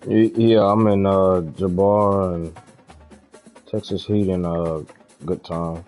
Yeah, I'm in Jabbar and Texas Heat and good time.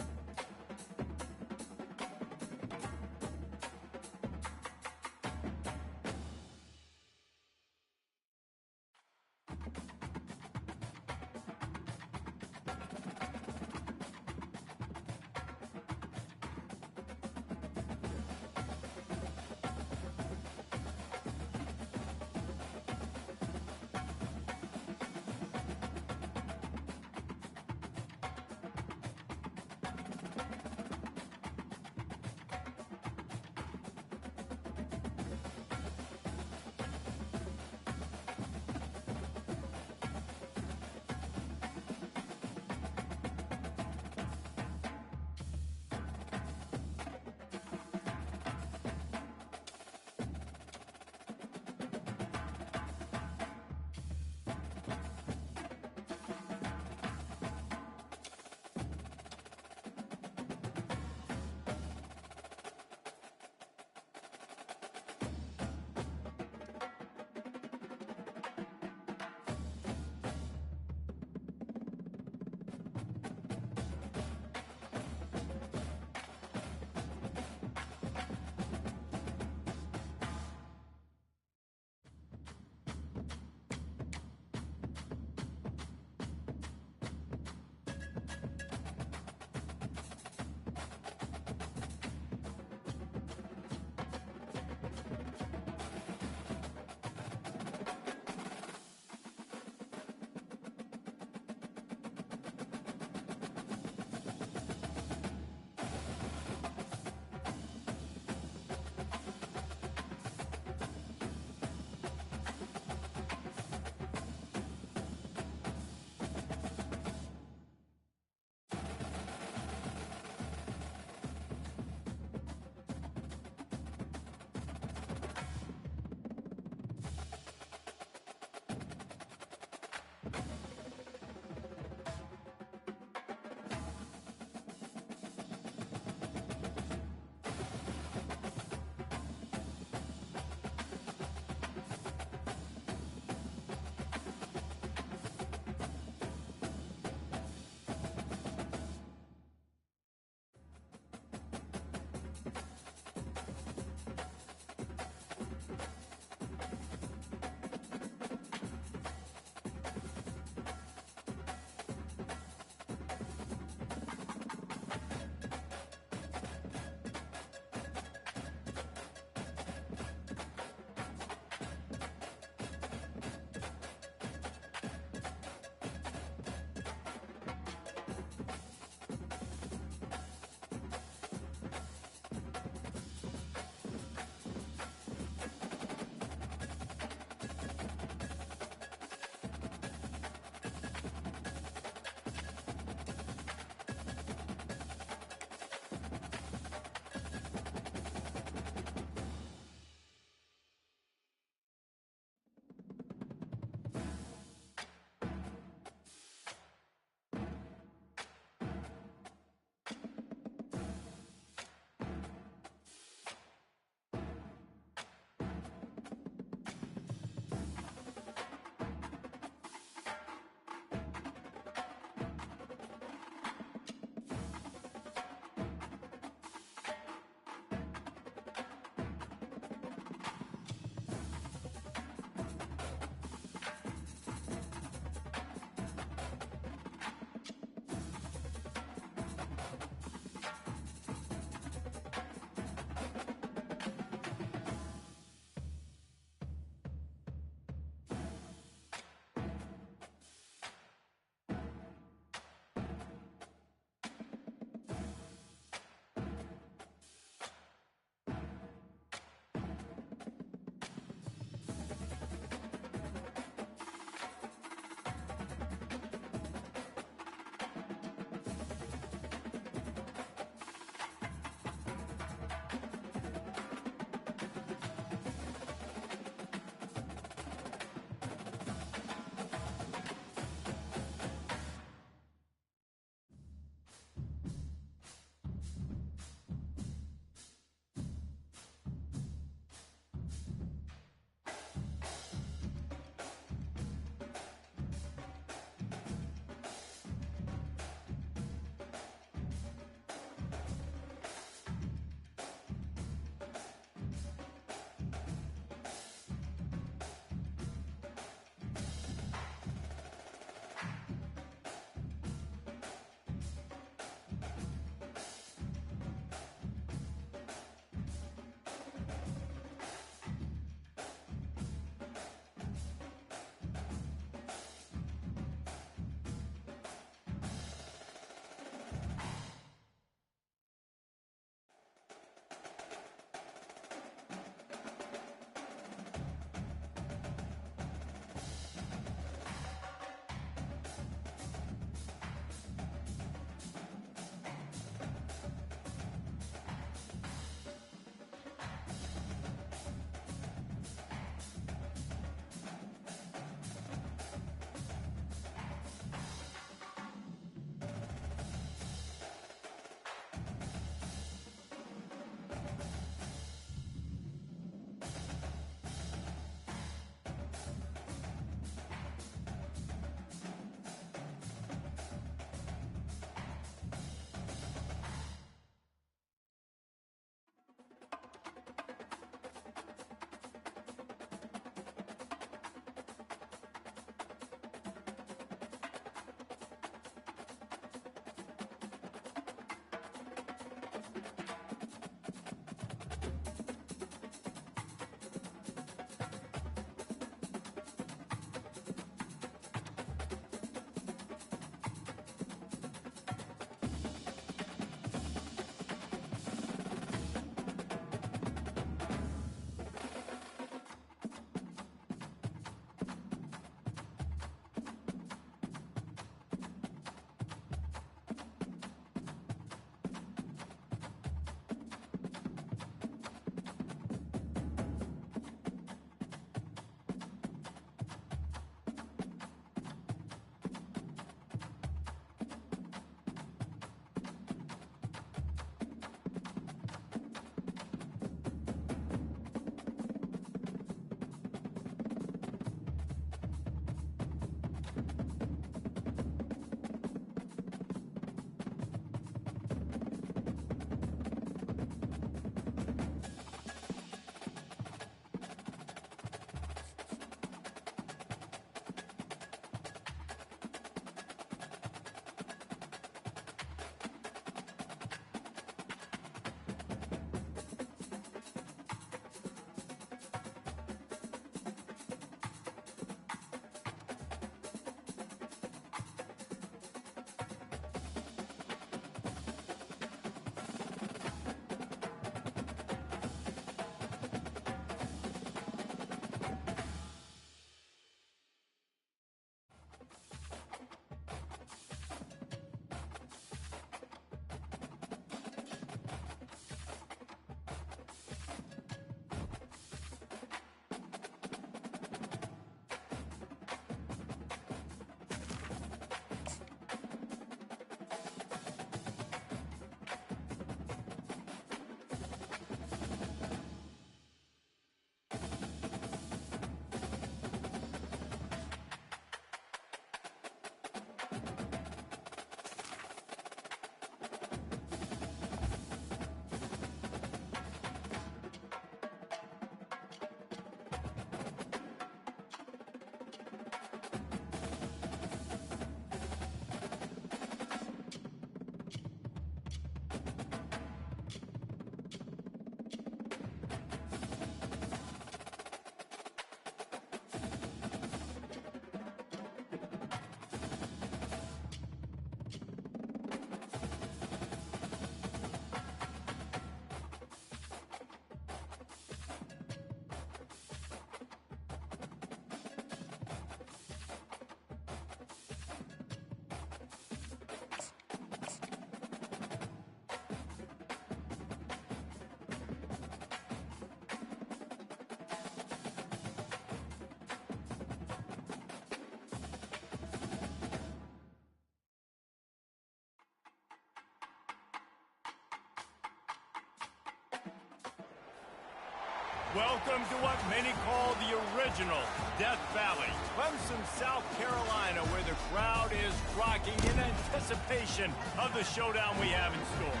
Welcome to what many call the original Death Valley, Clemson, South Carolina, where the crowd is rocking in anticipation of the showdown we have in store.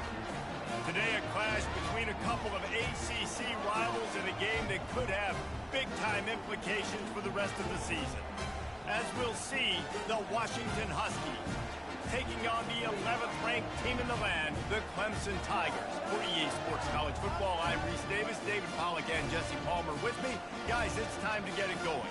Today, a clash between a couple of ACC rivals in a game that could have big-time implications for the rest of the season. As we'll see, the Washington Huskies taking on the 11th ranked team in the land, the Clemson Tigers. For EA Sports College Football, I'm Reese Davis, David Pollack, and Jesse Palmer with me. Guys, it's time to get it going.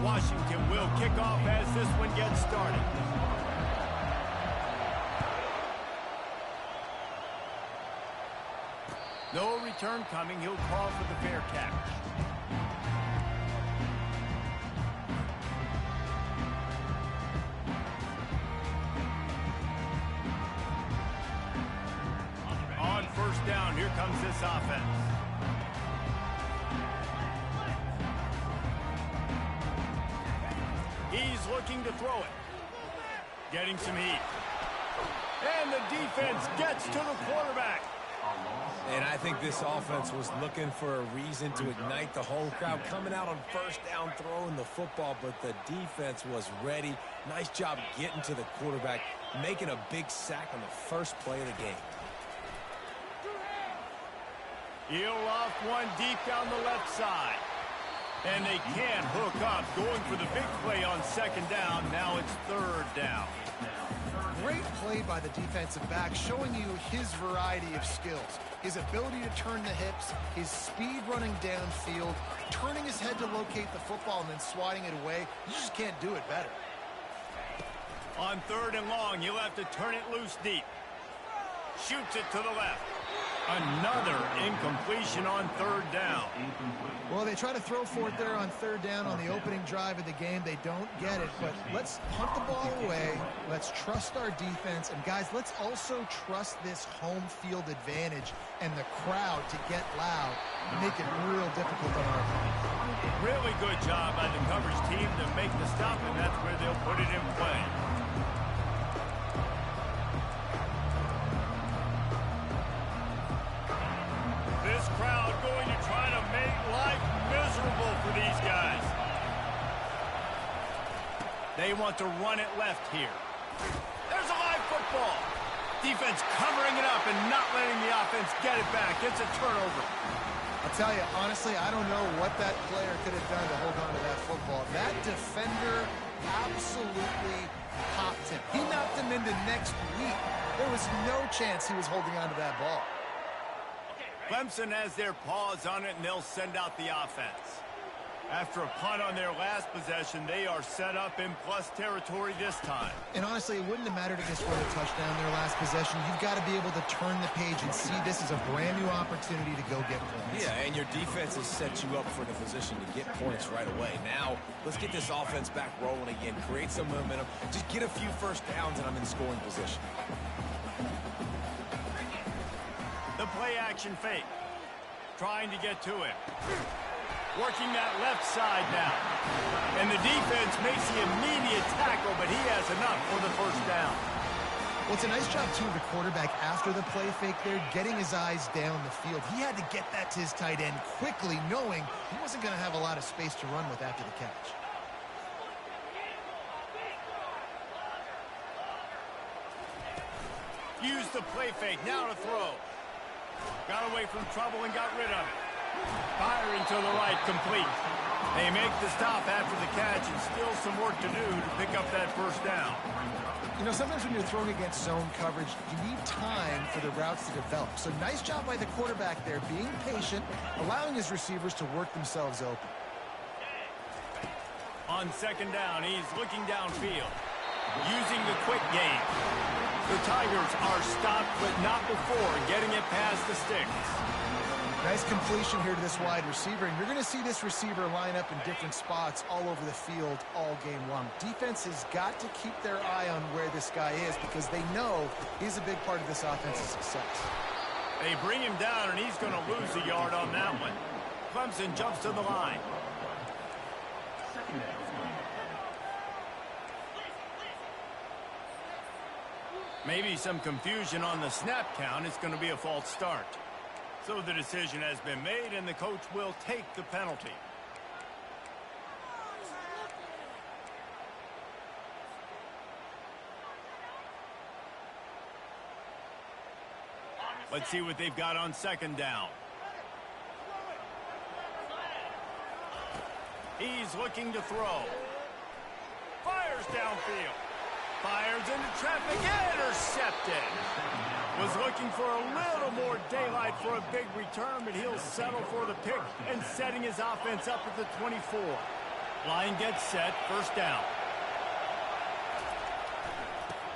Washington will kick off as this one gets started. No return coming. He'll call for the fair catch. On first down, here comes this offense. He's looking to throw it. Getting some heat. And the defense gets to the quarterback. And I think this offense was looking for a reason to ignite the home crowd, coming out on first down, throwing the football, but the defense was ready. Nice job getting to the quarterback, making a big sack on the first play of the game. He'll off one deep down the left side. And they can't hook up, going for the big play on second down. Now it's third down. Great play by the defensive back, showing you his variety of skills. His ability to turn the hips, his speed running downfield, turning his head to locate the football and then swatting it away. You just can't do it better. On third and long, you'll have to turn it loose deep. Shoots it to the left. Another incompletion on third down. Well, they try to throw for it there on third down on the opening drive of the game. They don't get it, but let's punt the ball away. Let's trust our defense. And, guys, let's also trust this home field advantage and the crowd to get loud and make it real difficult on our opponent. Really good job by the coverage team to make the stop, and that's where they'll put it in play. This crowd going to try to make life miserable for these guys. They want to run it left here. There's a live football. Defense covering it up and not letting the offense get it back. It's a turnover. I'll tell you, honestly, I don't know what that player could have done to hold on to that football. That defender absolutely popped him. He knocked him into next week. There was no chance he was holding on to that ball. Clemson has their paws on it, and they'll send out the offense. After a punt on their last possession, they are set up in plus territory this time. And honestly, it wouldn't have mattered if they scored a touchdown their last possession. You've got to be able to turn the page and see this as a brand new opportunity to go get points. Yeah, and your defense has set you up for the position to get points right away. Now, let's get this offense back rolling again, create some momentum, just get a few first downs, and I'm in scoring position. The play-action fake. Trying to get to him. Working that left side now. And the defense makes the immediate tackle, but he has enough for the first down. Well, it's a nice job, too, of the quarterback after the play fake there, getting his eyes down the field. He had to get that to his tight end quickly, knowing he wasn't going to have a lot of space to run with after the catch. Use the play fake. Now to throw. Got away from trouble and got rid of it. Firing to the right, complete. They make the stop after the catch, and still some work to do to pick up that first down. You know, sometimes when you're throwing against zone coverage, you need time for the routes to develop. So nice job by the quarterback there, being patient, allowing his receivers to work themselves open. On second down, he's looking downfield, using the quick game. The Tigers are stopped, but not before getting it past the sticks. Nice completion here to this wide receiver, and you're going to see this receiver line up in different spots all over the field all game long. Defense has got to keep their eye on where this guy is because they know he's a big part of this offense's success. They bring him down, and he's going to lose a yard on that one. Clemson jumps to the line. Maybe some confusion on the snap count. It's going to be a false start. So the decision has been made, and the coach will take the penalty. Let's see what they've got on second down. He's looking to throw. Fires downfield. Fires into traffic. Intercepted. Was looking for a little more daylight for a big return, but he'll settle for the pick and setting his offense up at the 24. Line gets set. First down.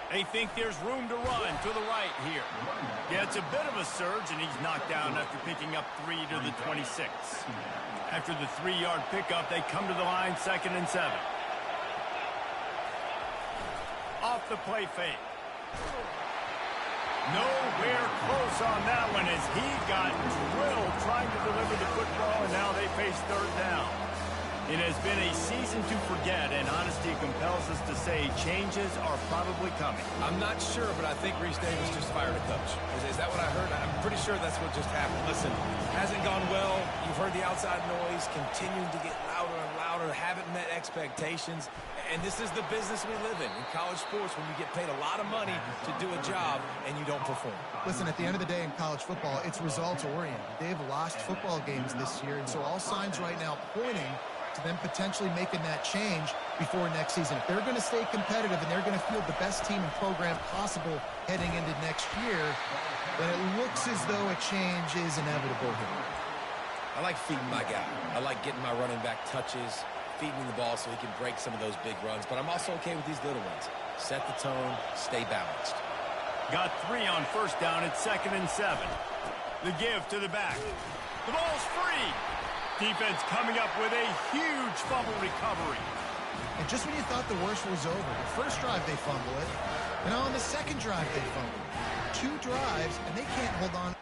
They think there's room to run to the right here. Yeah, it's a bit of a surge, and he's knocked down after picking up 3 to the 26. After the 3-yard pickup, they come to the line, 2nd and 7. Off the play fake. Nowhere close on that one as he got drilled trying to deliver the football, and now they face third down. It has been a season to forget, and honesty compels us to say changes are probably coming. I'm not sure, but I think Reese Davis just fired a coach. Is that what I heard? I'm pretty sure that's what just happened. Listen, hasn't gone well. You've heard the outside noise, continuing to get louder and louder, haven't met expectations. And this is the business we live in college sports, when you get paid a lot of money to do a job and you don't perform. Listen, at the end of the day in college football, it's results-oriented. They've lost football games this year, and so all signs right now pointing to them potentially making that change before next season. If they're going to stay competitive and they're going to field the best team and program possible heading into next year, then it looks as though a change is inevitable here. I like feeding my guy. I like getting my running back touches, feeding him the ball so he can break some of those big runs. But I'm also okay with these little ones. Set the tone, stay balanced. Got 3 on first down at 2nd and 7. The give to the back. The ball's free. Defense coming up with a huge fumble recovery. And just when you thought the worst was over, the first drive they fumble it, and on the second drive they fumble it. 2 drives, and they can't hold on.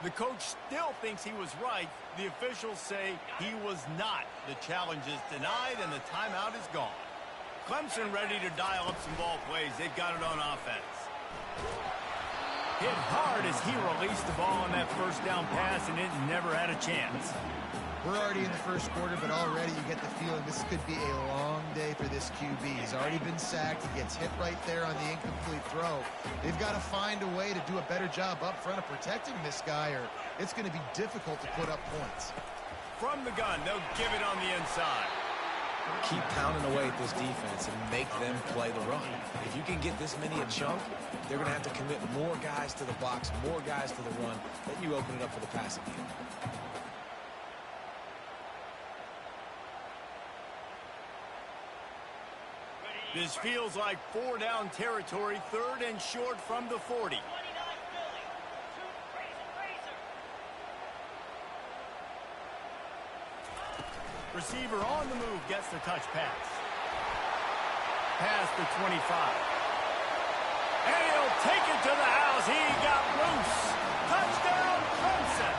The coach still thinks he was right. The officials say he was not. The challenge is denied, and the timeout is gone. Clemson ready to dial up some ball plays. They've got it on offense. Hit hard as he released the ball on that first down pass, and it never had a chance. We're already in the first quarter, but already you get the feeling this could be a long day for this QB. He's already been sacked. He gets hit right there on the incomplete throw. They've got to find a way to do a better job up front of protecting this guy, or it's going to be difficult to put up points. From the gun, they'll give it on the inside. Keep pounding away at this defense and make them play the run. If you can get this many a chunk, they're going to have to commit more guys to the box, more guys to the run. Then you open it up for the passing game. This feels like 4-down territory, 3rd and short from the 40. Receiver on the move gets the touch pass. Past the 25. And he'll take it to the house. He got loose. Touchdown, Clemson.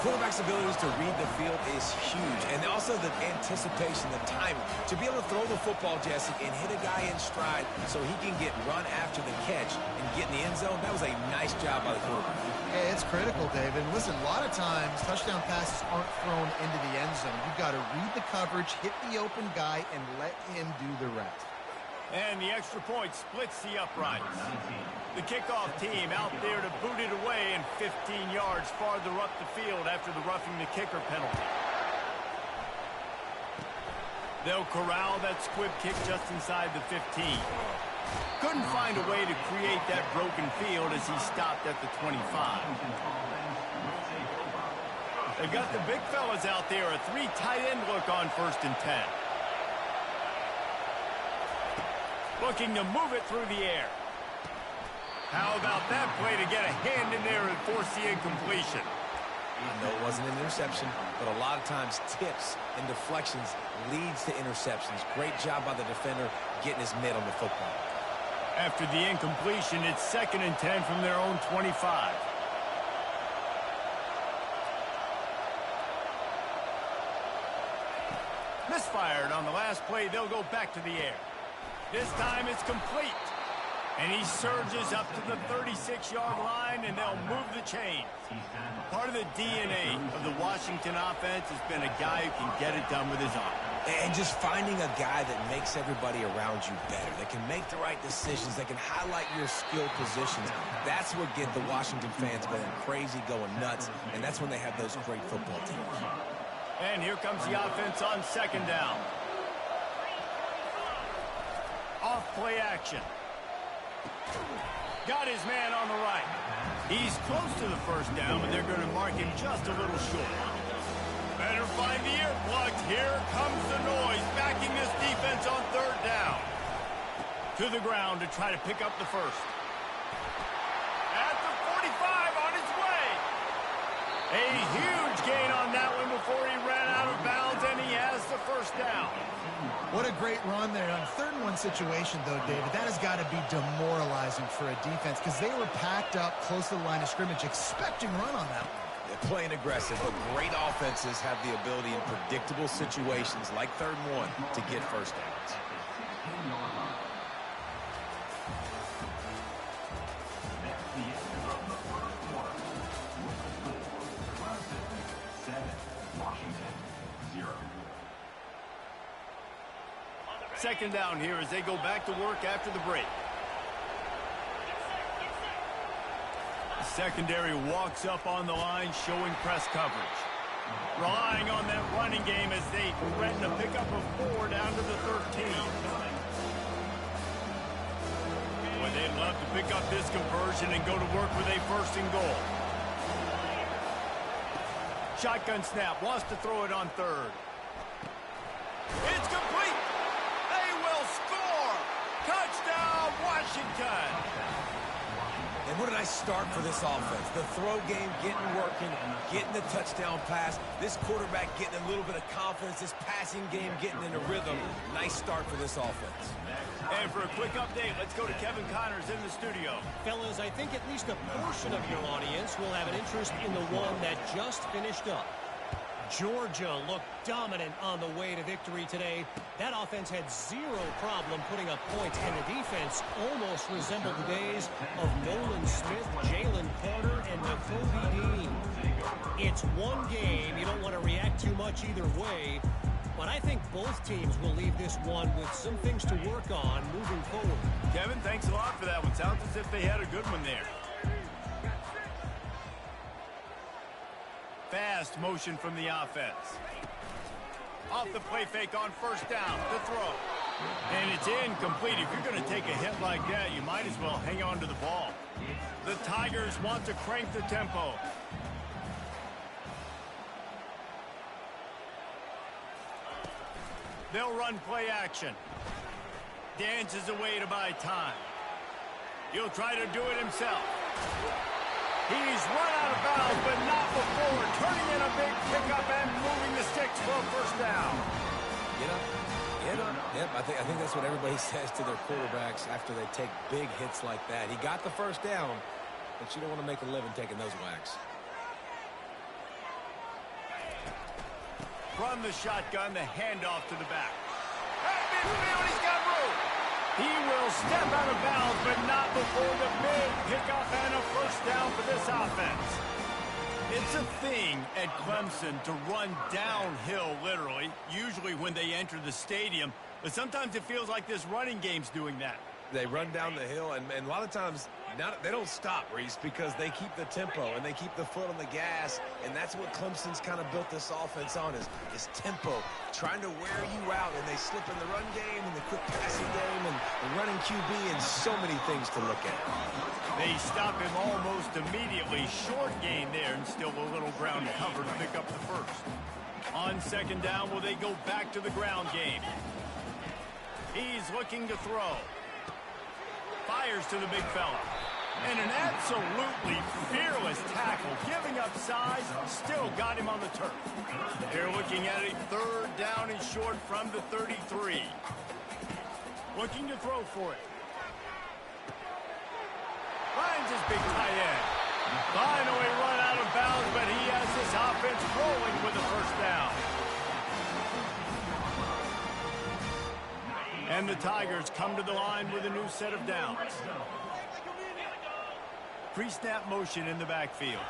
Quarterback's abilities to read the field is huge. And also the anticipation, the timing. To be able to throw the football, Jesse, and hit a guy in stride so he can get run after the catch and get in the end zone, that was a nice job by the quarterback. Hey, it's critical, David. Listen, a lot of times touchdown passes aren't thrown into the end zone. You've got to read the coverage, hit the open guy, and let him do the rest. And the extra point splits the uprights. The kickoff team out there to boot it away and 15 yards farther up the field after the roughing the kicker penalty. They'll corral that squib kick just inside the 15. Couldn't find a way to create that broken field as he stopped at the 25. They've got the big fellas out there. A 3 tight end look on 1st and 10. Looking to move it through the air. How about that play to get a hand in there and force the incompletion? I know it wasn't an interception, but a lot of times tips and deflections leads to interceptions. Great job by the defender getting his mitt on the football. After the incompletion, it's 2nd and 10 from their own 25. Misfired on the last play. They'll go back to the air. This time it's complete. And he surges up to the 36-yard line, and they'll move the chain. Part of the DNA of the Washington offense has been a guy who can get it done with his arm. And just finding a guy that makes everybody around you better, that can make the right decisions, that can highlight your skill positions. That's what get the Washington fans going crazy, going nuts, and that's when they have those great football teams. And here comes the offense on 2nd down. Off play action. Got his man on the right. He's close to the 1st down, but they're going to mark him just a little short. Better find the earplugs. Here comes the noise, backing this defense on 3rd down. To the ground to try to pick up the 1st. At the 45, on his way. A huge gain on that one before he ran out of bounds, and he has the 1st down. What a great run there. On 3rd and 1 situation, though, David, that has got to be demoralizing for a defense because they were packed up close to the line of scrimmage, expecting run on that one. They're playing aggressive, but great offenses have the ability in predictable situations like 3rd and 1 to get 1st downs. Second down here as they go back to work after the break. The secondary walks up on the line, showing press coverage. Relying on that running game as they threaten to pick up a 4 down to the 13. Boy, they'd love to pick up this conversion and go to work with a 1st and goal. Shotgun snap, wants to throw it on 3rd. It's complete. Score! Touchdown, Washington! And what a nice start for this offense. The throw game getting working, getting the touchdown pass. This quarterback getting a little bit of confidence. This passing game getting in a rhythm. Nice start for this offense. And for a quick update, let's go to Kevin Connors in the studio. Fellas, I think at least a portion of your audience will have an interest in the one that just finished up. Georgia looked dominant on the way to victory today. That offense had zero problem putting up points, and the defense almost resembled the days of Nolan Smith, Jalen Carter, and Nakobe Dean. It's one game. You don't want to react too much either way, but I think both teams will leave this one with some things to work on moving forward. Kevin, thanks a lot for that one. Sounds as if they had a good one there. Fast motion from the offense. Off the play fake on 1st down. The throw. And it's incomplete. If you're going to take a hit like that, you might as well hang on to the ball. The Tigers want to crank the tempo. They'll run play action. Dances away to buy time. He'll try to do it himself. He's run out of bounds, but not before. Turning in a big pickup and moving the sticks for a 1st down. Yep, I think that's what everybody says to their quarterbacks after they take big hits like that. He got the 1st down, but you don't want to make a living taking those whacks. From the shotgun, the handoff to the back. At midfield, he's got room. He will step out of bounds, but not before the big pickup and a 1st down for this offense. It's a thing at Clemson to run downhill, literally, usually when they enter the stadium. But sometimes it feels like this running game's doing that. They run down the hill, and a lot of times they don't stop, Reese, because they keep the tempo and they keep the foot on the gas, and that's what Clemson's kind of built this offense on is tempo, trying to wear you out, and they slip in the run game and the quick passing game and the running QB and so many things to look at. They stop him almost immediately. Short gain there and still a little ground cover to pick up the first. On second down, will they go back to the ground game? He's looking to throw. Fires to the big fella. And an absolutely fearless tackle. Giving up size, still got him on the turf. They're looking at a third down and short from the 33. Looking to throw for it. Finds his big tight end. Finally run out of bounds, but he has this offense rolling with a first down. And the Tigers come to the line with a new set of downs. Pre-snap motion in the backfield.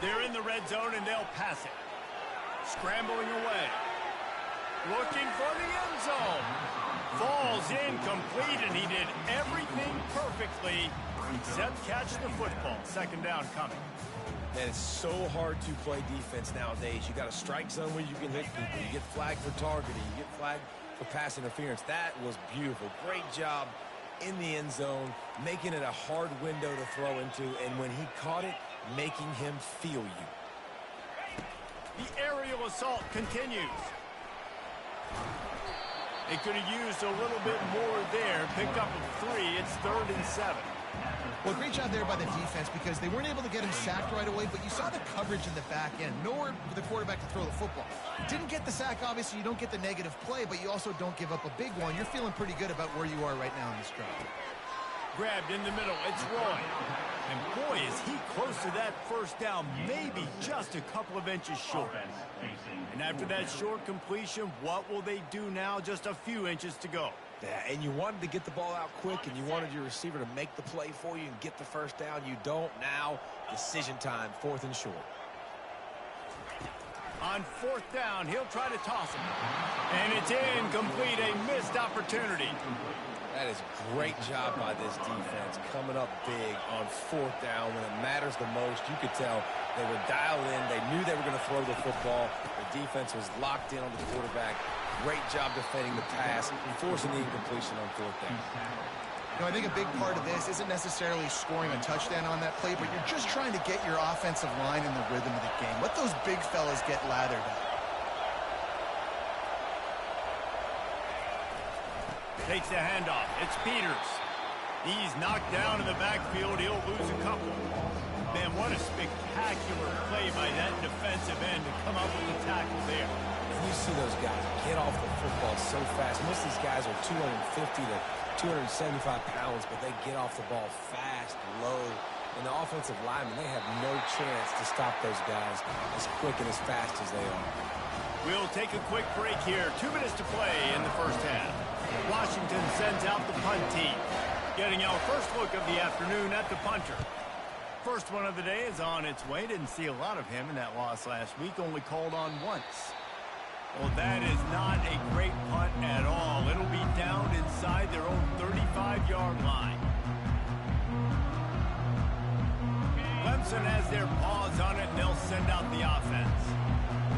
They're in the red zone and they'll pass it. Scrambling away. Looking for the end zone. Falls incomplete, and he did everything perfectly except catch the football. Second down coming. And it's so hard to play defense nowadays. You got a strike zone where you can hit people. You get flagged for targeting. You get flagged for pass interference. That was beautiful. Great job in the end zone, making it a hard window to throw into, and when he caught it, making him feel you. The aerial assault continues. They could have used a little bit more there. Pick up a 3. It's 3rd and 7. Well, great job there by the defense because they weren't able to get him sacked right away, but you saw the coverage in the back end. Nowhere for the quarterback to throw the football. Didn't get the sack, obviously. You don't get the negative play, but you also don't give up a big one. You're feeling pretty good about where you are right now in this drive. Grabbed in the middle. It's Roy. And boy, is he close to that first down, maybe just a couple of inches short. And after that short completion, what will they do now? Just a few inches to go. Yeah, and you wanted to get the ball out quick, and you wanted your receiver to make the play for you and get the first down. You don't now. Decision time, 4th and short. On 4th down, he'll try to toss it. And it's incomplete, a missed opportunity. That is a great job by this defense, coming up big on 4th down when it matters the most. You could tell they were dialed in. They knew they were going to throw the football. The defense was locked in on the quarterback. Great job defending the pass and forcing the incompletion on 4th down. You know, I think a big part of this isn't necessarily scoring a touchdown on that play, but you're just trying to get your offensive line in the rhythm of the game. Let those big fellas get lathered up. Takes the handoff. It's Peters. He's knocked down in the backfield. He'll lose a couple. Man, what a spectacular play by that defensive end to come up with the tackle there. And you see those guys get off the football so fast. Most of these guys are 250 to 275 pounds, but they get off the ball fast, low. And the offensive linemen, they have no chance to stop those guys as quick and as fast as they are. We'll take a quick break here. 2 minutes to play in the first half. Washington sends out the punt team. Getting our first look of the afternoon at the punter. First one of the day is on its way. Didn't see a lot of him in that loss last week. Only called on once. Well, that is not a great punt at all. It'll be down inside their own 35-yard line. Clemson has their paws on it, and they'll send out the offense.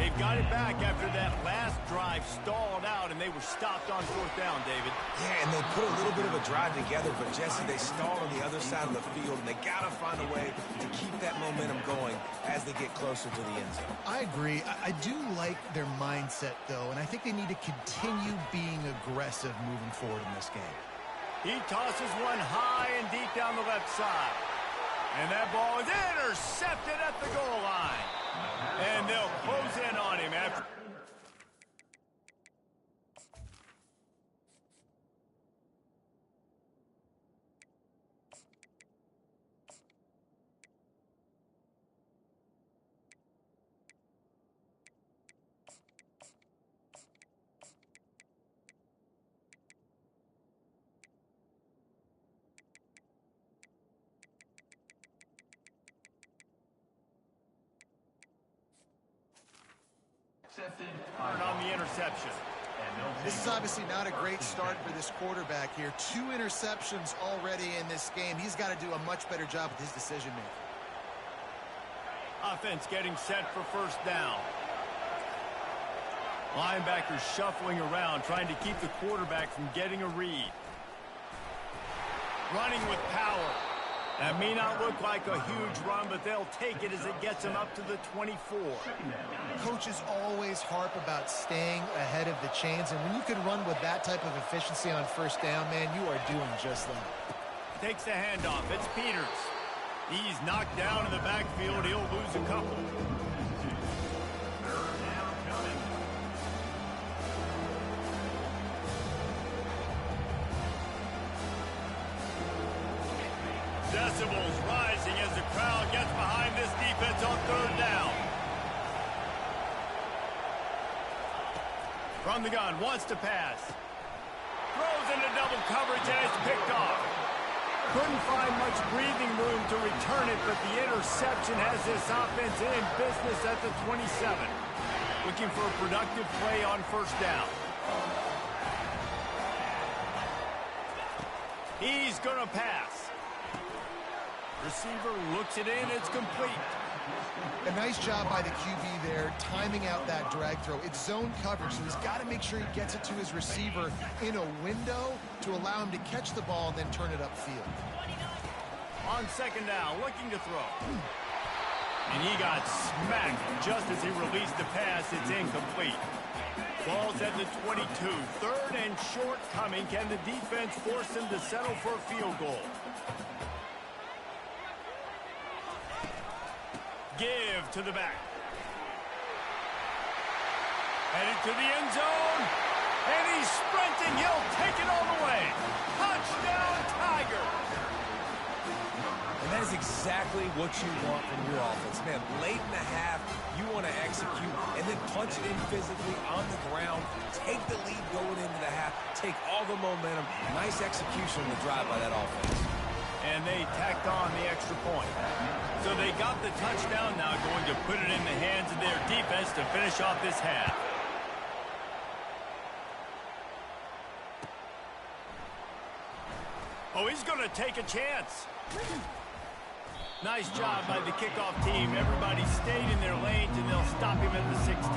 They've got it back after that last drive stalled out, and they were stopped on 4th down, David. Yeah, and they put a little bit of a drive together, but Jesse, they stalled on the other side of the field, and they got to find a way to keep that momentum going as they get closer to the end zone. I agree. I do like their mindset, though, and I think they need to continue being aggressive moving forward in this game. He tosses one high and deep down the left side. And that ball is intercepted at the goal line. And they'll close in on him after. On the interception. This is obviously not a great start for this quarterback here. 2 interceptions already in this game. He's got to do a much better job with his decision-making. Offense getting set for first down. Linebackers shuffling around, trying to keep the quarterback from getting a read. Running with power. That may not look like a huge run, but they'll take it as it gets them up to the 24. Coaches always harp about staying ahead of the chains, and when you can run with that type of efficiency on first down, man, you are doing just that. Takes the handoff. It's Peters. He's knocked down in the backfield. He'll lose a couple. Decibels rising as the crowd gets behind this defense on third down. From the gun, wants to pass. Throws into double coverage and it's picked off. Couldn't find much breathing room to return it, but the interception has this offense in business at the 27. Looking for a productive play on first down. He's going to pass. Receiver looks it in. It's complete. A nice job by the QB there, timing out that drag throw. It's zone coverage, so he's got to make sure he gets it to his receiver in a window to allow him to catch the ball and then turn it upfield. On second down, looking to throw. And he got smacked just as he released the pass. It's incomplete. Ball's at the 22. Third and short coming. Can the defense force him to settle for a field goal? Give to the back. Headed to the end zone. And he's sprinting. He'll take it all the way. Touchdown, Tiger. And that is exactly what you want from your offense. Man, late in the half, you want to execute and then punch it in physically on the ground. Take the lead going into the half. Take all the momentum. Nice execution on the drive by that offense. And they tacked on the extra point. So they got the touchdown, now going to put it in the hands of their defense to finish off this half. Oh, he's going to take a chance. Nice job by the kickoff team. Everybody stayed in their lanes, and they'll stop him at the 16.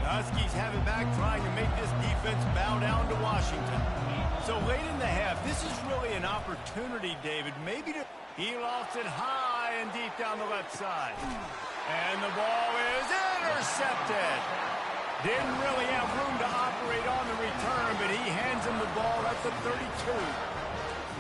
Huskies have it back, trying to make this defense bow down to Washington. So late in the half, this is really an opportunity, David, maybe to... He lofts it high and deep down the left side. And the ball is intercepted. Didn't really have room to operate on the return, but he hands him the ball at the 32.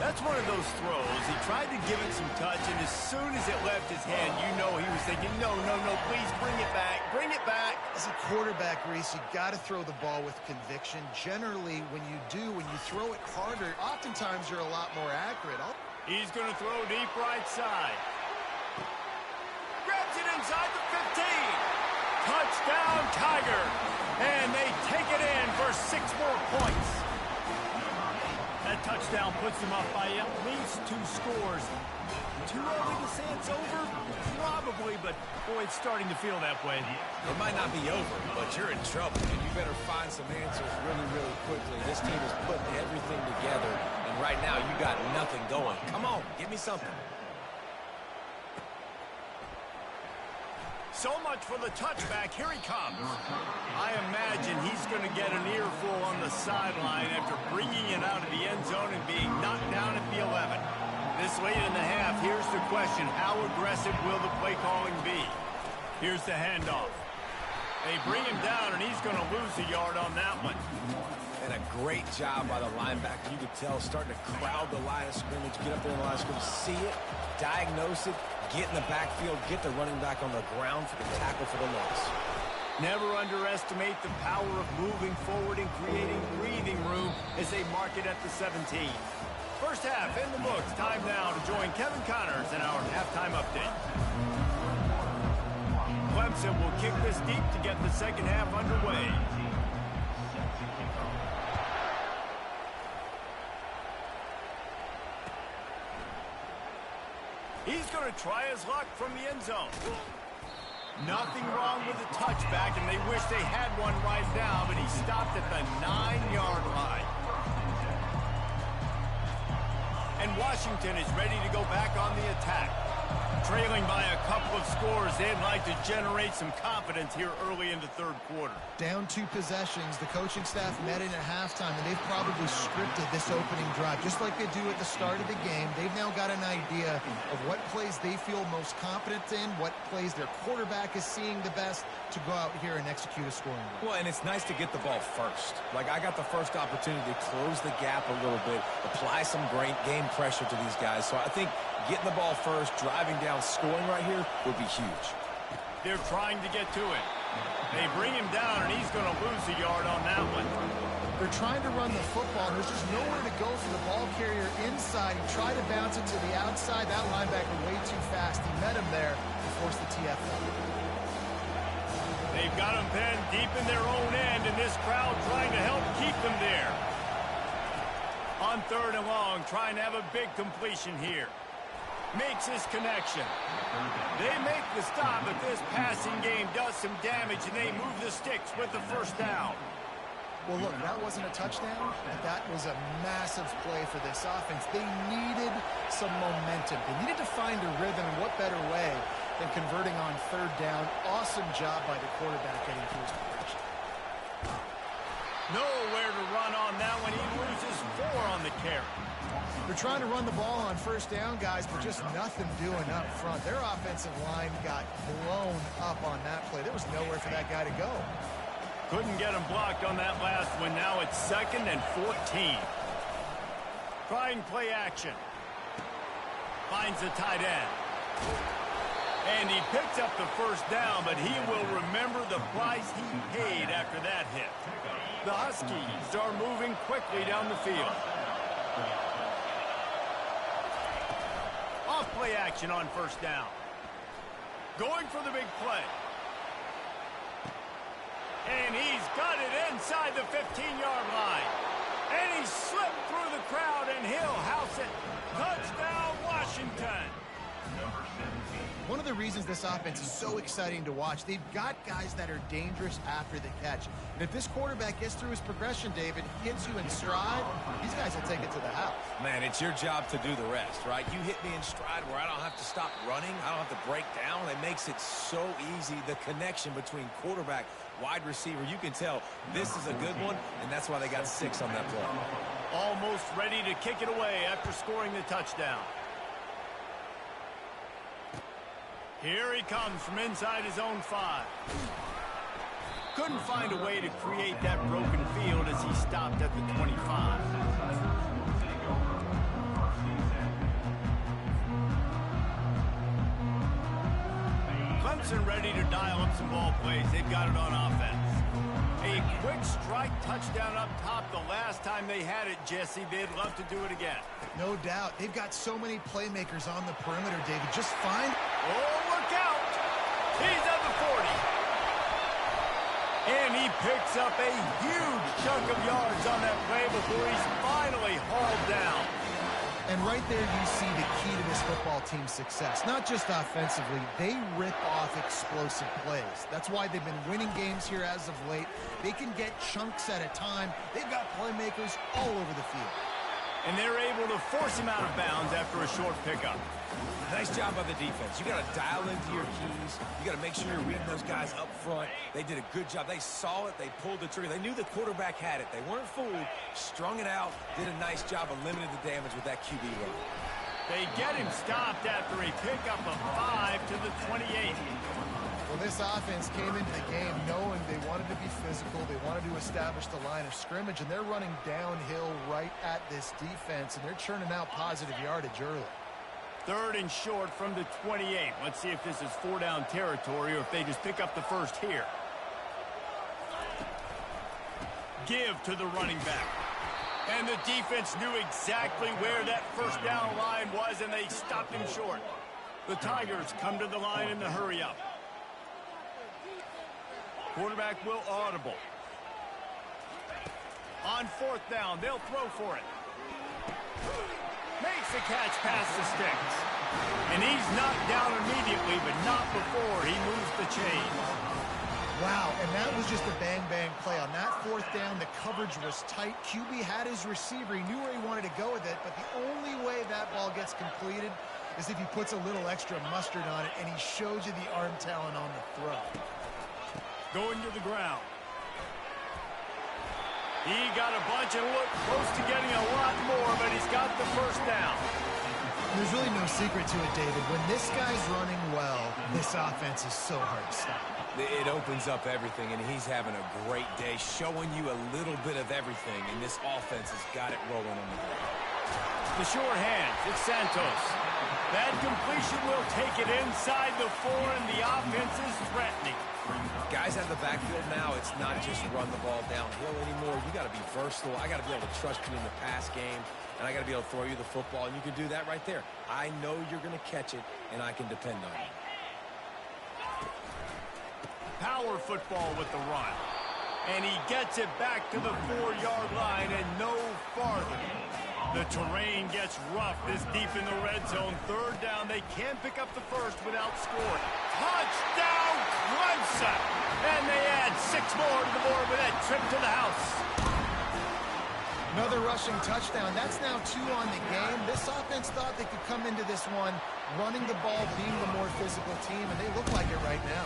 That's one of those throws. He tried to give it some touch, and as soon as it left his hand, you know he was thinking, no, no, no, please bring it back. Bring it back. As a quarterback, Reese, you got to throw the ball with conviction. Generally, when you do, when you throw it harder, oftentimes you're a lot more accurate. He's going to throw deep right side. Grabs it inside the 15. Touchdown, Tiger. And they take it in for 6 more points. That touchdown puts them up by at least 2 scores. Too early to say it's over? Probably, but boy, it's starting to feel that way. It might not be over, but you're in trouble, and you better find some answers really, really quickly. This team is putting everything together, and right now you got nothing going. Come on, give me something. So much for the touchback. Here he comes. I imagine he's going to get an earful on the sideline after bringing it out of the end zone and being knocked down at the 11. This late in the half, here's the question. How aggressive will the play calling be? Here's the handoff. They bring him down, and he's going to lose a yard on that one. And a great job by the linebacker. You could tell, starting to crowd the line of scrimmage, get up there in the line of scrimmage, see it, diagnose it, get in the backfield, get the running back on the ground for the tackle for the loss. Never underestimate the power of moving forward and creating breathing room as they mark it at the 17. First half in the books. Time now to join Kevin Connors in our halftime update. Clemson will kick this deep to get the second half underway. He's going to try his luck from the end zone. Nothing wrong with the touchback, and they wish they had one right now, but he stopped at the 9-yard line. And Washington is ready to go back on the attack. Trailing by a couple of scores, they'd like to generate some confidence here early in the third quarter. Down 2 possessions, the coaching staff met in at halftime, and they've probably scripted this opening drive. Just like they do at the start of the game, they've now got an idea of what plays they feel most confident in, what plays their quarterback is seeing the best to go out here and execute a scoring drive. Well, and it's nice to get the ball first. Like, I got the first opportunity to close the gap a little bit, apply some great game pressure to these guys. So I think getting the ball first, driving down, scoring right here would be huge. They're trying to get to it. They bring him down, and he's going to lose a yard on that one. They're trying to run the football, and there's just nowhere to go for the ball carrier inside. He tried to bounce it to the outside. That linebacker way too fast. He met him there and forced the TFL. They've got him pinned deep in their own end, and this crowd trying to help keep them there. On 3rd and long, trying to have a big completion here. Makes his connection. They make the stop, but this passing game does some damage, and they move the sticks with the first down. Well, look, that wasn't a touchdown, but that was a massive play for this offense. They needed some momentum. They needed to find a rhythm, and what better way than converting on 3rd down. Awesome job by the quarterback getting to his progression. Nowhere to run on that one. He loses 4 on the carry. They're trying to run the ball on 1st down, guys, but just nothing doing up front. Their offensive line got blown up on that play. There was nowhere for that guy to go. Couldn't get him blocked on that last one. Now it's 2nd and 14. Trying play action. Finds the tight end. And he picks up the 1st down, but he will remember the price he paid after that hit. The Huskies are moving quickly down the field. Off play action on 1st down. Going for the big play. And he's got it inside the 15-yard line. And he slipped through the crowd, and he'll house it. Touchdown, Washington. One of the reasons this offense is so exciting to watch, they've got guys that are dangerous after the catch. And if this quarterback gets through his progression, David, hits you in stride, these guys will take it to the house. Man, it's your job to do the rest, right? You hit me in stride where I don't have to stop running. I don't have to break down. It makes it so easy. The connection between quarterback, wide receiver, you can tell this is a good one, and that's why they got 6 on that play. Almost ready to kick it away after scoring the touchdown. Here he comes from inside his own 5. Couldn't find a way to create that broken field as he stopped at the 25. Clemson ready to dial up some ball plays. They've got it on offense. A quick strike touchdown up top the last time they had it, Jesse. They'd love to do it again. No doubt. They've got so many playmakers on the perimeter, David. Just find... Oh, look out! He's at the 40. And he picks up a huge chunk of yards on that play before he's finally hauled down. And right there you see the key to this football team's success. Not just offensively, they rip off explosive plays. That's why they've been winning games here as of late. They can get chunks at a time. They've got playmakers all over the field. And they're able to force him out of bounds after a short pickup. Nice job by the defense. You got to dial into your keys. You got to make sure you're reading those guys up front. They did a good job. They saw it. They pulled the trigger. They knew the quarterback had it. They weren't fooled. Strung it out. Did a nice job of limiting the damage with that QB run. They get him stopped after a pickup of 5 to the 28. Well, this offense came into the game knowing they wanted to be physical. They wanted to establish the line of scrimmage, and they're running downhill right at this defense, and they're churning out positive yardage early. 3rd and short from the 28. Let's see if this is 4-down territory or if they just pick up the first here. Give to the running back. And the defense knew exactly where that 1st down line was, and they stopped him short. The Tigers come to the line in the hurry-up. Quarterback will audible. On fourth down, they'll throw for it. Makes the catch past the sticks. And he's knocked down immediately, but not before he moves the chains. Wow, and that was just a bang-bang play. On that fourth down, the coverage was tight. QB had his receiver. He knew where he wanted to go with it, but the only way that ball gets completed is if he puts a little extra mustard on it, and he shows you the arm talent on the throw. Going to the ground. He got a bunch and looked close to getting a lot more, but he's got the first down. There's really no secret to it, David. When this guy's running well, this offense is so hard to stop. It opens up everything, and he's having a great day, showing you a little bit of everything, and this offense has got it rolling on the ground. The short hands, it's Santos. That completion will take it inside the 4, and the offense is threatening. Guys out of the backfield now, it's not just run the ball downhill anymore. You got to be versatile. I got to be able to trust you in the pass game, and I got to be able to throw you the football, and you can do that right there. I know you're going to catch it, and I can depend on you. Power football with the run. And he gets it back to the 4-yard line and no farther. The terrain gets rough this deep in the red zone. Third down, they can't pick up the first without scoring. Touchdown, Clemson! And they add 6 more to the board with that trip to the house. Another rushing touchdown. That's now 2 on the game. This offense thought they could come into this one running the ball, being the more physical team, and they look like it right now.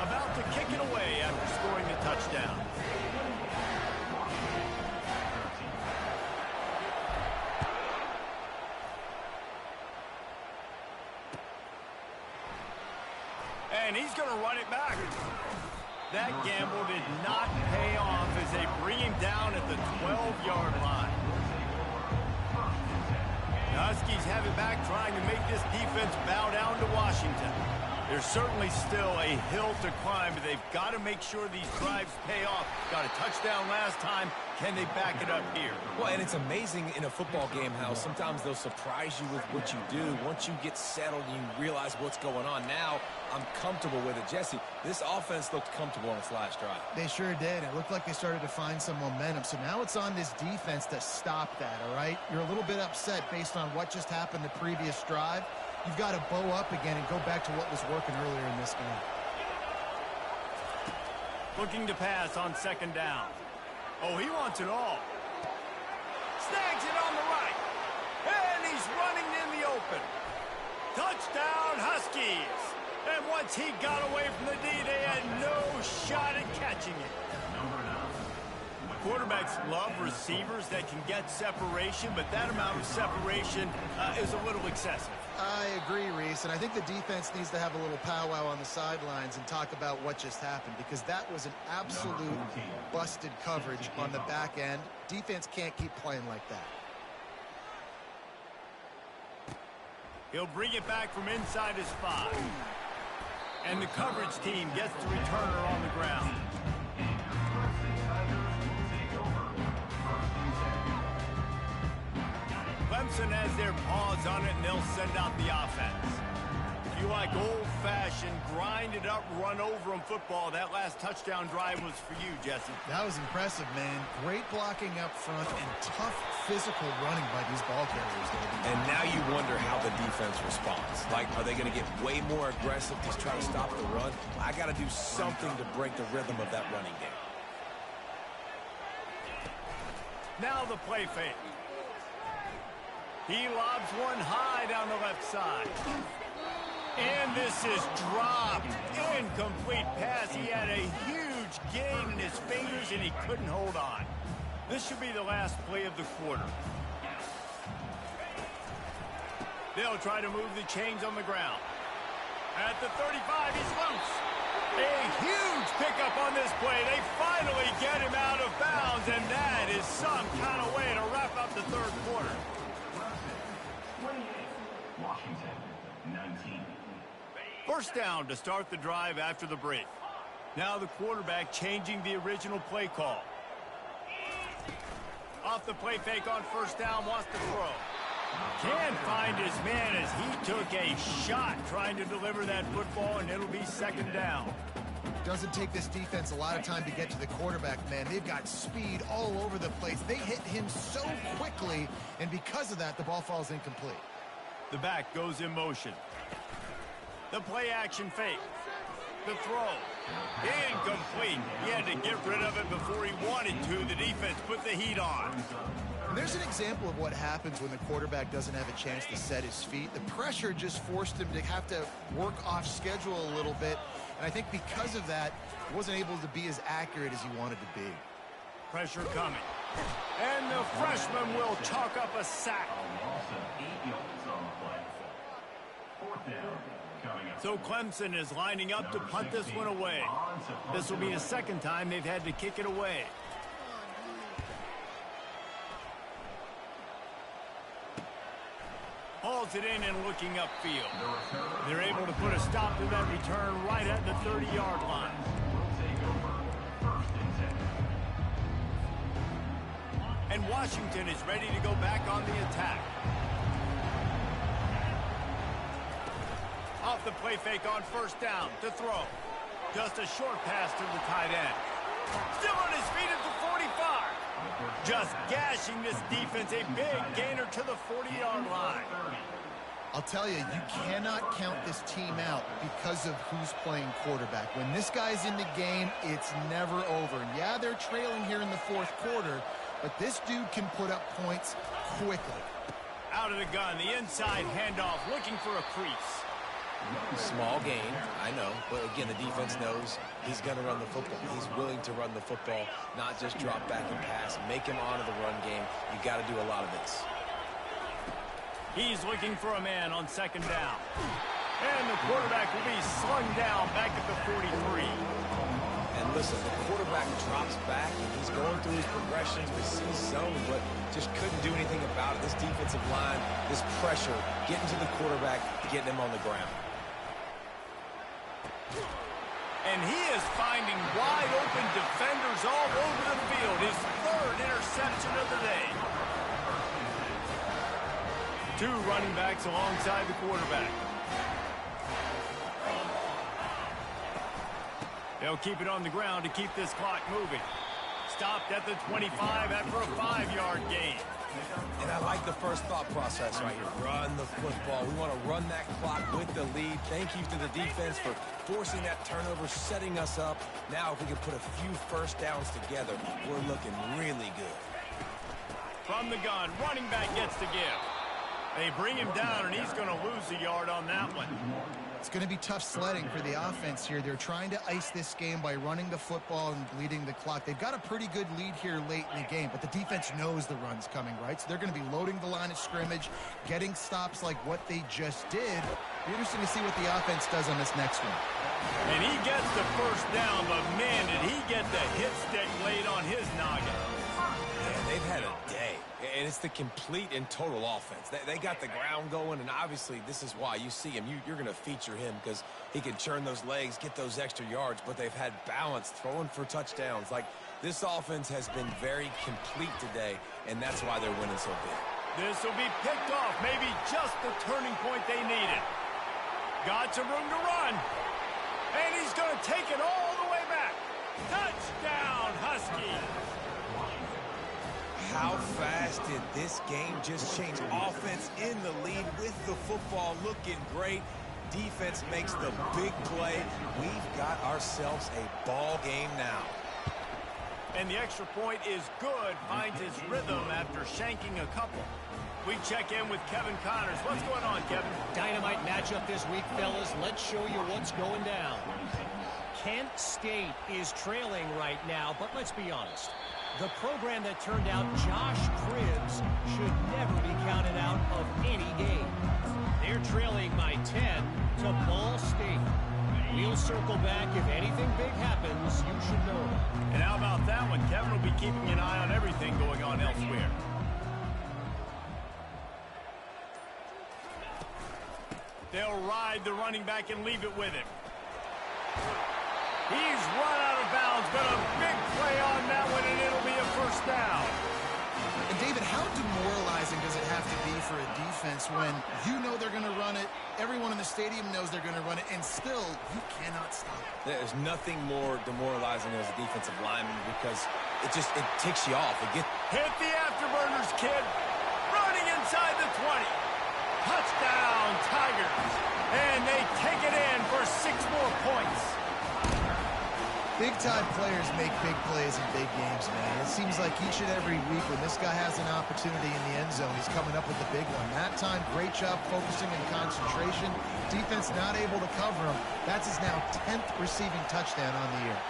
About to kick it away after scoring the touchdown. And he's going to run it back. That gamble did not pay off as they bring him down at the 12-yard line. The Huskies have it back, trying to make this defense bow down to Washington. There's certainly still a hill to climb, but they've got to make sure these drives pay off. Got a touchdown last time. Can they back it up here? Well, and it's amazing in a football game how sometimes they'll surprise you with what you do. Once you get settled, you realize what's going on. Now, I'm comfortable with it. Jesse, this offense looked comfortable on its last drive. They sure did. It looked like they started to find some momentum. So now it's on this defense to stop that, all right? You're a little bit upset based on what just happened the previous drive. You've got to bow up again and go back to what was working earlier in this game. Looking to pass on second down. Oh, he wants it all. Snags it on the right. And he's running in the open. Touchdown, Huskies. And once he got away from the D, they had no shot at catching it. Quarterbacks love receivers that can get separation, but that amount of separation is a little excessive. I agree, Reese, and I think the defense needs to have a little powwow on the sidelines and talk about what just happened, because that was an absolute busted coverage on the back end. Defense can't keep playing like that. He'll bring it back from inside his 5. And the coverage team gets the returner on the ground. Clemson has their paws on it, and they'll send out the offense. If you like old-fashioned, grind-it-up, run-over-'em football, that last touchdown drive was for you, Jesse. That was impressive, man. Great blocking up front and tough physical running by these ball carriers, David. And now you wonder how the defense responds. Like, are they going to get way more aggressive to try to stop the run? I got to do something to break the rhythm of that running game. Now the play fake. He lobs one high down the left side. And this is dropped. Incomplete pass. He had a huge gain in his fingers, and he couldn't hold on. This should be the last play of the quarter. They'll try to move the chains on the ground. At the 35, he's loose. A huge pickup on this play. They finally get him out of bounds, and that is some kind of way to wrap up the third quarter. Washington, 19. First down to start the drive after the break. Now the quarterback changing the original play call. Off the play fake on first down, wants to throw. Can't find his man as he took a shot trying to deliver that football, and it'll be second down. Doesn't take this defense a lot of time to get to the quarterback, man. They've got speed all over the place. They hit him so quickly, and because of that, the ball falls incomplete. The back goes in motion. The play action fake. The throw. Incomplete. He had to get rid of it before he wanted to. The defense put the heat on. And there's an example of what happens when the quarterback doesn't have a chance to set his feet. The pressure just forced him to have to work off schedule a little bit. And I think because of that, he wasn't able to be as accurate as he wanted to be. Pressure coming. And the freshman will chalk up a sack. So Clemson is lining up to punt this one away. This will be the second time they've had to kick it away. Hauls it in and looking upfield. They're able to put a stop to that return right at the 30-yard line. And Washington is ready to go back on the attack. Off the play fake on first down to throw. Just a short pass to the tight end. Still on his feet at the 45. Just gashing this defense, a big gainer to the 40-yard line. I'll tell you, you cannot count this team out because of who's playing quarterback. When this guy's in the game, it's never over. And yeah, they're trailing here in the fourth quarter, but this dude can put up points quickly. Out of the gun, the inside handoff, looking for a crease. Small gain, I know, but again, the defense knows he's going to run the football. He's willing to run the football, not just drop back and pass, make him honor the run game. You got to do a lot of this. He's looking for a man on second down. And the quarterback will be slung down back at the 43. And listen, the quarterback drops back, and he's going through his progressions to see zone, but just couldn't do anything about it. This defensive line, this pressure, getting to the quarterback, getting him on the ground. And he is finding wide-open defenders all over the field. His third interception of the day. Two running backs alongside the quarterback. They'll keep it on the ground to keep this clock moving. Stopped at the 25 after a 5-yard gain. And I like the first thought process right here. Run the football. We want to run that clock with the lead. Thank you to the defense for forcing that turnover, setting us up. Now if we can put a few first downs together, we're looking really good. From the gun, running back gets to give. They bring him down, and he's going to lose a yard on that one. It's going to be tough sledding for the offense here. They're trying to ice this game by running the football and bleeding the clock. They've got a pretty good lead here late in the game, but the defense knows the run's coming, right? So they're going to be loading the line of scrimmage, getting stops like what they just did. Be interesting to see what the offense does on this next one. And he gets the first down, but man, did he get the hit stick laid on his noggin. Man, they've had a day. And it's the complete and total offense. They got the ground going, and obviously this is why you see him. You're going to feature him because he can churn those legs, get those extra yards, but they've had balance, throwing for touchdowns. Like, this offense has been very complete today, and that's why they're winning so big. This will be picked off, maybe just the turning point they needed. Got some room to run, and he's going to take it all the way back. Touchdown, Huskies. How fast did this game just change? Offense in the lead with the football, looking great. Defense makes the big play. We've got ourselves a ball game now. And the extra point is good. Finds his rhythm after shanking a couple. We check in with Kevin Connors. What's going on, Kevin? Dynamite matchup this week, fellas. Let's show you what's going down. Kent State is trailing right now, but let's be honest. The program that turned out Josh Cribbs should never be counted out of any game. They're trailing by 10 to Ball State. We'll circle back. If anything big happens, you should know. And how about that one? Kevin will be keeping an eye on everything going on elsewhere. They'll ride the running back and leave it with him. He's run out of bounds, but a big play on that one, and it'll be a first down. And David, how demoralizing does it have to be for a defense when you know they're going to run it Everyone in the stadium knows they're going to run it, and still, you cannot stop it. There's nothing more demoralizing as a defensive lineman because it ticks you off. Hit the afterburners, kid. Running inside the 20. Touchdown, Tigers. And they take it in for 6 more points. Big-time players make big plays in big games, man. It seems like each and every week when this guy has an opportunity in the end zone, he's coming up with the big one. That time, great job focusing and concentration. Defense not able to cover him. That's his now 10th receiving touchdown on the year.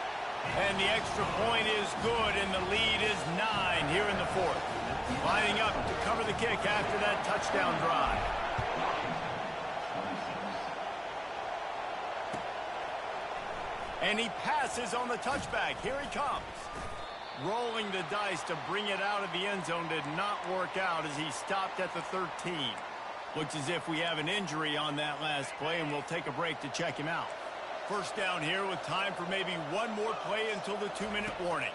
And the extra point is good, and the lead is 9 here in the 4th. Lining up to cover the kick after that touchdown drive. And he passes on the touchback. Here he comes. Rolling the dice to bring it out of the end zone did not work out as he stopped at the 13. Looks as if we have an injury on that last play, and we'll take a break to check him out. First down here with time for maybe one more play until the 2-minute warning.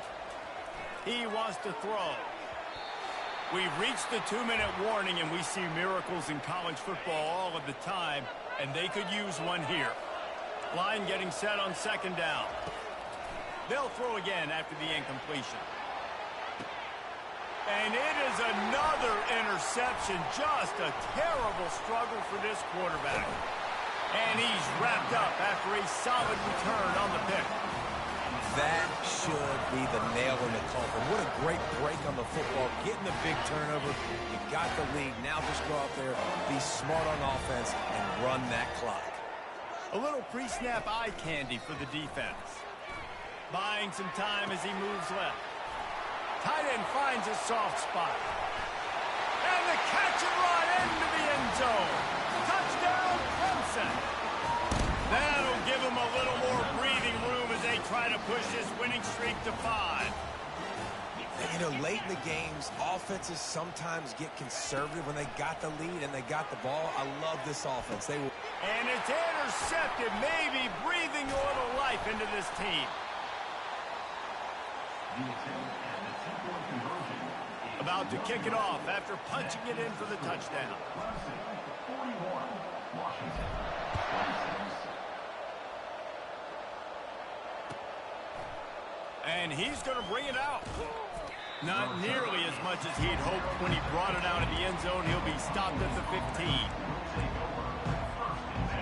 He wants to throw. We've reached the 2-minute warning, and we see miracles in college football all of the time, and they could use one here. Line getting set on 2nd down. They'll throw again after the incompletion. And it is another interception. Just a terrible struggle for this quarterback. And he's wrapped up after a solid return on the pick. That should be the nail in the coffin. What a great break on the football. Getting the big turnover. You got the lead. Now just go out there, be smart on offense, and run that clock. A little pre-snap eye candy for the defense. Buying some time as he moves left. Tight end finds a soft spot. And the catch and run into the end zone. Touchdown, Clemson. That'll give him a little more breathing room as they try to push this winning streak to 5. You know, late in the games, offenses sometimes get conservative when they got the lead and they got the ball. I love this offense. And it's intercepted, maybe breathing a little life into this team. About to kick it off after punching it in for the touchdown. And he's going to bring it out. Not nearly as much as he'd hoped when he brought it out of the end zone. He'll be stopped at the 15.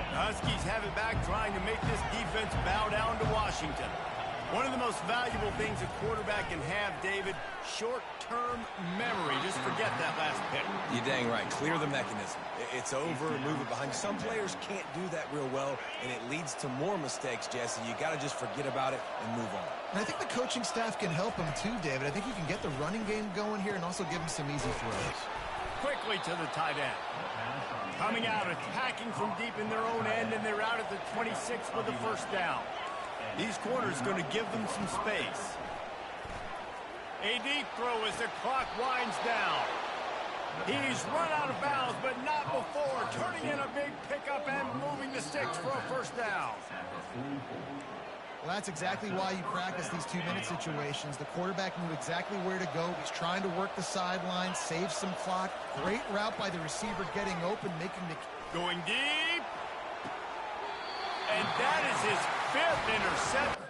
The Huskies have it back, trying to make this defense bow down to Washington. One of the most valuable things a quarterback can have, David, short-term memory. Just forget that last pick. You're dang right. Clear the mechanism. It's over, move it behind you. Some players can't do that real well, and it leads to more mistakes, Jesse. You got to just forget about it and move on. And I think the coaching staff can help him too, David. I think you can get the running game going here and also give him some easy throws. Quickly to the tight end. Coming out, attacking from deep in their own end, and they're out at the 26 with the first down. These corners going to give them some space. A deep throw as the clock winds down. He's run out of bounds, but not before. Turning in a big pickup and moving the sticks for a first down. Well, that's exactly why you practice these 2-minute situations. The quarterback knew exactly where to go. He's trying to work the sideline, save some clock. Great route by the receiver getting open, making the... Going deep. And that is his 5th interception.